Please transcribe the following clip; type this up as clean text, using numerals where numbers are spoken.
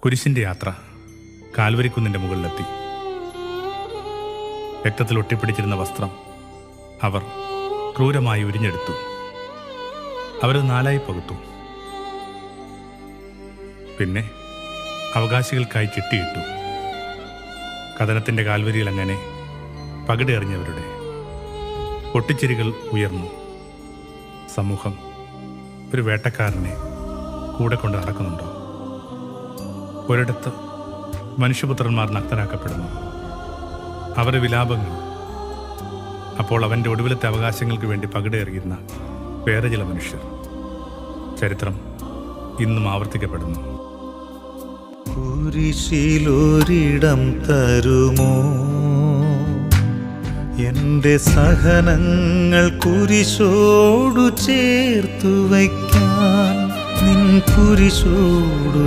കുരിശിൻ്റെ യാത്ര കാൽവരിക്കുന്നിൻ്റെ മുകളിലെത്തി. രക്തത്തിൽ ഒട്ടിപ്പിടിച്ചിരുന്ന വസ്ത്രം അവർ ക്രൂരമായി ഉരിഞ്ഞെടുത്തു. അവരത് നാലായി പകുത്തു. പിന്നെ അവകാശികൾക്കായി ചിട്ടിയിട്ടു. കഥനത്തിൻ്റെ കാൽവരിയിൽ അങ്ങനെ പകിടെറിഞ്ഞവരുടെ പൊട്ടിച്ചിരികൾ ഉയർന്നു. സമൂഹം ഒരു വേട്ടക്കാരനെ കൂടെ കൊണ്ട് നടക്കുന്നുണ്ടോ? ഒരിടത്ത് മനുഷ്യപുത്രന്മാർ നഗ്നരാക്കപ്പെടുന്നു. അവരുടെ വിലാപങ്ങൾ. അപ്പോൾ അവൻ്റെ ഒടുവിലത്തെ അവകാശങ്ങൾക്ക് വേണ്ടി പകിടെറിയുന്ന വേറെ ചില മനുഷ്യർ. ചരിത്രം ഇന്നും ആവർത്തിക്കപ്പെടുന്നു. കുരിശിലൊരിടം തരുമോ? എൻ്റെ സഹനങ്ങൾ കുരിശോടു ചേർത്തു വയ്ക്കാൻ, നിൻ കുരിശോടു